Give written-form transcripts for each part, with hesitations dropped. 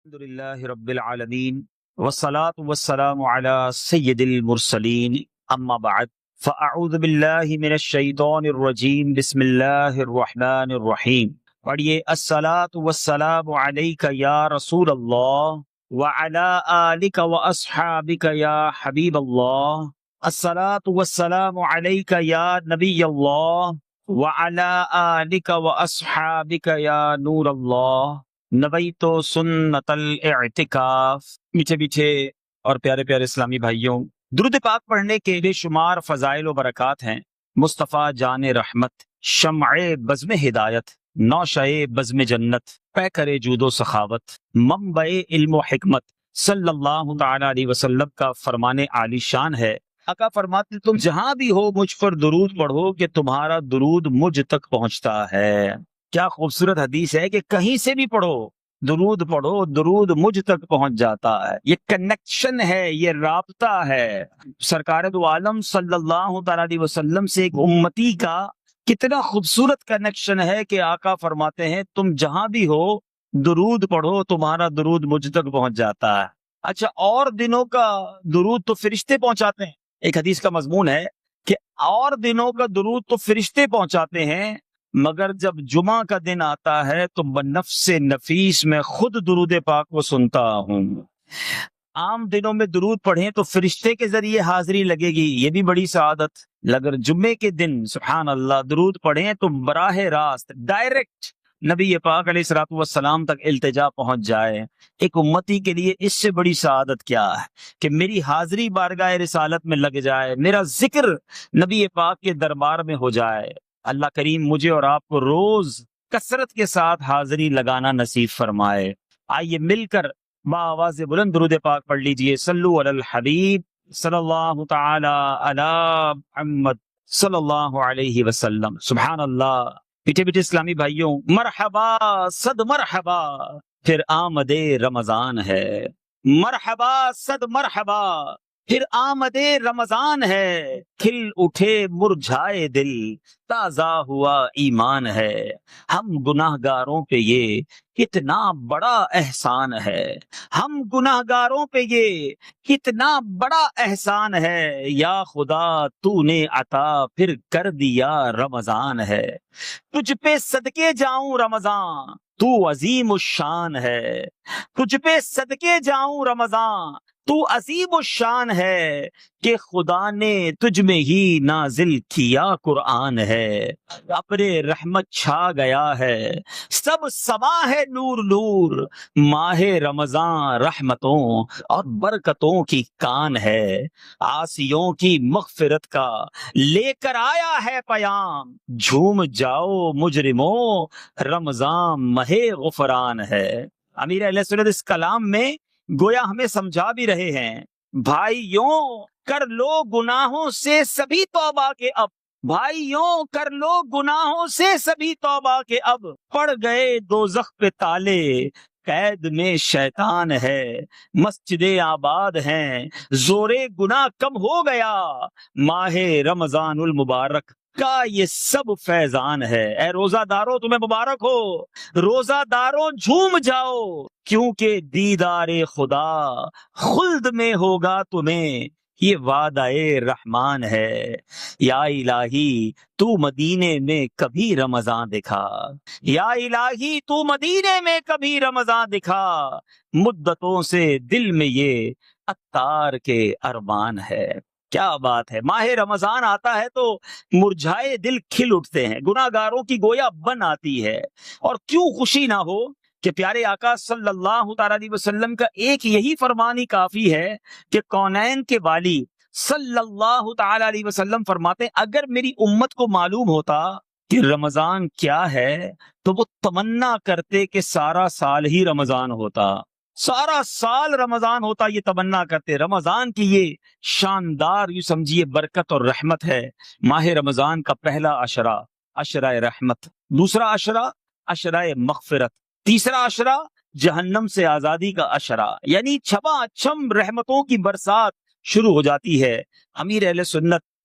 الحمدللہ رب العالمین والصلاة والسلام علی سید المرسلین اما بعد فاعوذ باللہ من الشیطان الرجیم بسم اللہ الرحمن الرحیم. پڑھیے الصلاة والسلام علیک یا رسول اللہ وعلی آلک واصحابک یا حبیب اللہ. الصلاة والسلام علیک یا نبی اللہ وعلی آلک واصحابک یا نور اللہ. نویت سنت الاعتکاف. میٹھے میٹھے اور پیارے پیارے اسلامی بھائیوں، درود پاک پڑھنے کے بے شمار فضائل و برکات ہیں. مصطفیٰ جان رحمت، شمع بزم ہدایت، نوشہ بزم جنت، پیکر جود و سخاوت، منبع علم و حکمت صلی اللہ تعالی علیہ وسلم کا فرمان عالی شان ہے. آقا فرماتے تم جہاں بھی ہو مجھ پر درود پڑھو کہ تمہارا درود مجھ تک پہنچتا ہے. کیا خوبصورت حدیث ہے کہ کہیں سے بھی پڑھو درود مجھ تک پہنچ جاتا ہے. یہ کنیکشن ہے، یہ رابطہ ہے سرکار دو عالم صلی اللہ تعالی علیہ وسلم سے ایک امتی کا. کتنا خوبصورت کنیکشن ہے کہ آقا فرماتے ہیں تم جہاں بھی ہو درود پڑھو، تمہارا درود مجھ تک پہنچ جاتا ہے. اچھا، اور دنوں کا درود تو فرشتے پہنچاتے ہیں. ایک حدیث کا مضمون ہے کہ اور دنوں کا درود تو فرشتے پہنچاتے ہیں، مگر جب جمعہ کا دن آتا ہے تو بنفس نفیس میں خود درود پاک کو سنتا ہوں. عام دنوں میں درود پڑھیں تو فرشتے کے ذریعے حاضری لگے گی، یہ بھی بڑی سعادت. اگر جمعے کے دن سبحان اللہ درود پڑھیں تو براہ راست ڈائریکٹ نبی پاک علیہ الصلوۃ والسلام تک التجا پہنچ جائے. ایک امتی کے لیے اس سے بڑی سعادت کیا ہے کہ میری حاضری بارگاہ رسالت میں لگ جائے، میرا ذکر نبی پاک کے دربار میں ہو جائے. اللہ کریم مجھے اور آپ کو روز کثرت کے ساتھ حاضری لگانا نصیب فرمائے. آئیے مل کر بآواز بلند درود پاک پڑھ لیجئے. صلو علی الحبیب صلی اللہ تعالی علی محمد صلی اللہ علیہ وسلم. سبحان اللہ. پیٹھے پیٹھے اسلامی بھائیوں، مرحبا صد مرحبا، پھر آمد رمضان ہے. مرحبا صد مرحبا، پھر آمد رمضان ہے. کھل اٹھے مرجھائے دل، تازہ ہوا ایمان ہے. ہم گناہ گاروں پہ یہ کتنا بڑا احسان ہے، ہم گناہ گاروں پہ یہ کتنا بڑا احسان ہے. یا خدا تو نے عطا پھر کر دیا رمضان ہے. تجھ پہ صدقے جاؤں رمضان، تو عظیم الشان ہے. تجھ پہ صدقے جاؤں رمضان، تو عظیم الشان ہے. کہ خدا نے تجھ میں ہی نازل کیا قرآن ہے. ابر رحمت چھا گیا ہے، سب سما ہے نور نور. ماہ رمضان رحمتوں اور برکتوں کی کان ہے. عاصیوں کی مغفرت کا لے کر آیا ہے پیام. جھوم جاؤ مجرموں، رمضان ماہ غفران ہے. امیر اہل سنت اس کلام میں گویا ہمیں سمجھا بھی رہے ہیں، بھائیوں کر لو گناہوں سے سبھی توبہ کے اب. بھائیوں کر لو گناہوں سے سبھی توبہ کے اب. پڑ گئے دوزخ پہ تالے، قید میں شیطان ہے. مسجد آباد ہیں، زور گناہ کم ہو گیا. ماہ رمضان المبارک کا یہ سب فیضان ہے. اے روزہ دارو تمہیں مبارک ہو، روزہ دارو جھوم جاؤ، کیونکہ دیدار خدا خلد میں ہوگا تمہیں، یہ وعدہ رحمان ہے. یا الہی تو مدینے میں کبھی رمضان دکھا، یا الہی تو مدینے میں کبھی رمضان دکھا. مدتوں سے دل میں یہ عطار کے ارمان ہے. کیا بات ہے، ماہ رمضان آتا ہے تو مرجھائے دل کھل اٹھتے ہیں، گناہ گاروں کی گویا بن آتی ہے. اور کیوں خوشی نہ ہو کہ پیارے آقا صلی اللہ تعالی علیہ وسلم کا ایک یہی فرمان ہی کافی ہے کہ کونین کے والی صلی اللہ تعالی علیہ وسلم فرماتے ہیں اگر میری امت کو معلوم ہوتا کہ رمضان کیا ہے تو وہ تمنا کرتے کہ سارا سال ہی رمضان ہوتا، سارا سال رمضان ہوتا. یہ تمنا کرتے. رمضان کی یہ شاندار یوں سمجھیے برکت اور رحمت ہے. ماہ رمضان کا پہلا عشرہ عشرہ رحمت، دوسرا عشرہ عشرہ مغفرت، تیسرا عشرہ جہنم سے آزادی کا عشرہ. یعنی چھپا چھم رحمتوں کی برسات شروع ہو جاتی ہے. امیر اہل سنت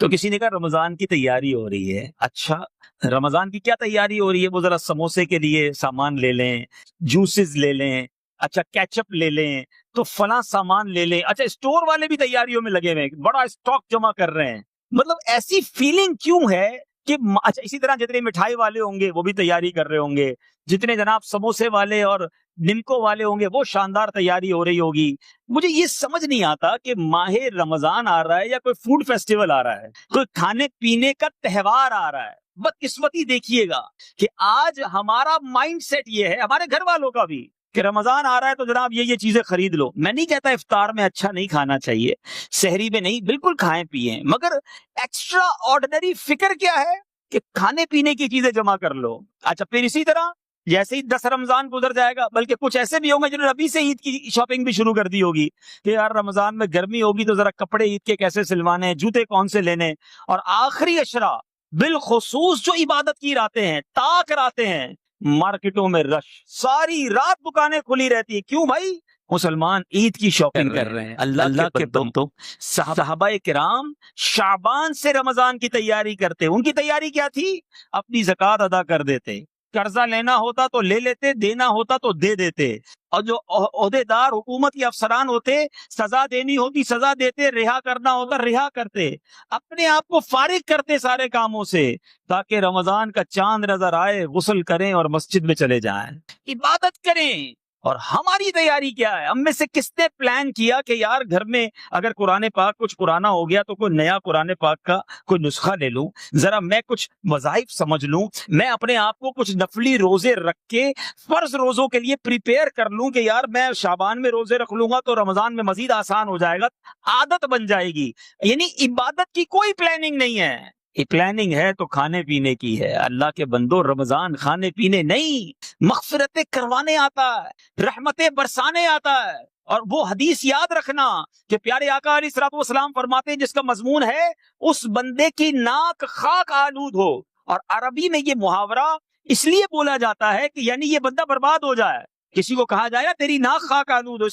تو کسی نے کہا رمضان کی تیاری ہو رہی ہے. اچھا رمضان کی کیا تیاری ہو رہی ہے؟ وہ ذرا سموسے کے لیے سامان لے لیں، جوسز لے لیں، اچھا کیچپ لے لیں، تو فلاں سامان لے لیں. اچھا اسٹور والے بھی تیاریوں میں لگے ہوئے ہیں، بڑا اسٹاک جمع کر رہے ہیں. مطلب ایسی فیلنگ کیوں ہے کہ اچھا اسی طرح جتنے مٹھائی والے ہوں گے وہ بھی تیاری کر رہے ہوں گے، جتنے جناب سموسے والے اور نمکو والے ہوں گے وہ شاندار تیاری ہو رہی ہوگی. مجھے یہ سمجھ نہیں آتا کہ ماہ رمضان آ رہا ہے یا کوئی فوڈ فیسٹیول آ رہا ہے، کوئی کھانے پینے کا تہوار آ رہا ہے. بدقسمتی دیکھیے گا کہ آج ہمارا مائنڈ سیٹ یہ ہے، ہمارے گھر والوں کا بھی، کہ رمضان آ رہا ہے تو جناب یہ چیزیں خرید لو. میں نہیں کہتا افطار میں اچھا نہیں کھانا چاہیے، سحری میں نہیں، بالکل کھائیں پیئیں، مگر ایکسٹرا آرڈنری فکر کیا ہے کہ کھانے پینے کی چیزیں جمع کر لو. اچھا پھر اسی طرح جیسے ہی 10 رمضان گزر جائے گا، بلکہ کچھ ایسے بھی ہوں گے جنہوں نے ابھی سے عید کی شاپنگ بھی شروع کر دی ہوگی کہ یار رمضان میں گرمی ہوگی تو ذرا کپڑے عید کے کیسے سلوانے، جوتے کون سے لینے. اور آخری عشرہ بالخصوص جو عبادت کی راتیں ہیں، تاک راتیں ہیں، مارکیٹوں میں رش، ساری رات دکانیں کھلی رہتی ہیں. کیوں بھائی؟ مسلمان عید کی شاپنگ کر رہے ہیں. اللہ کے بندوں، صحابہ کرام شعبان سے رمضان کی تیاری کرتے. ان کی تیاری کیا تھی؟ اپنی زکوٰۃ ادا کر دیتے، قرضہ لینا ہوتا تو لے لیتے، دینا ہوتا تو دے دیتے. اور جو عہدے دار حکومت کے افسران ہوتے، سزا دینی ہوتی سزا دیتے، رہا کرنا ہوتا رہا کرتے. اپنے آپ کو فارغ کرتے سارے کاموں سے تاکہ رمضان کا چاند نظر آئے، غسل کریں اور مسجد میں چلے جائیں، عبادت کریں. اور ہماری تیاری کیا ہے؟ ہم میں سے کس نے پلان کیا کہ یار گھر میں اگر قرآن پاک کچھ پرانا ہو گیا تو کوئی نیا قرآن پاک کا کوئی نسخہ لے لوں، ذرا میں کچھ وظائف سمجھ لوں، میں اپنے آپ کو کچھ نفلی روزے رکھ کے فرض روزوں کے لیے پریپیئر کر لوں کہ یار میں شعبان میں روزے رکھ لوں گا تو رمضان میں مزید آسان ہو جائے گا، عادت بن جائے گی. یعنی عبادت کی کوئی پلاننگ نہیں ہے. پلاننگ ہے تو کھانے پینے کی ہے. اللہ کے بندو، رمضان کھانے پینے نہیں، مغفرتیں کروانے آتا ہے، رحمتیں برسانے آتا ہے. اور وہ حدیث یاد رکھنا کہ پیارے آقا علیہ الصلوۃ والسلام فرماتے ہیں جس کا مضمون ہے اس بندے کی ناک خاک آلود ہو. اور عربی میں یہ محاورہ اس لیے بولا جاتا ہے کہ یعنی یہ بندہ برباد ہو جائے. کسی کو کہا جائے تیری ناک خاک آلود ہو،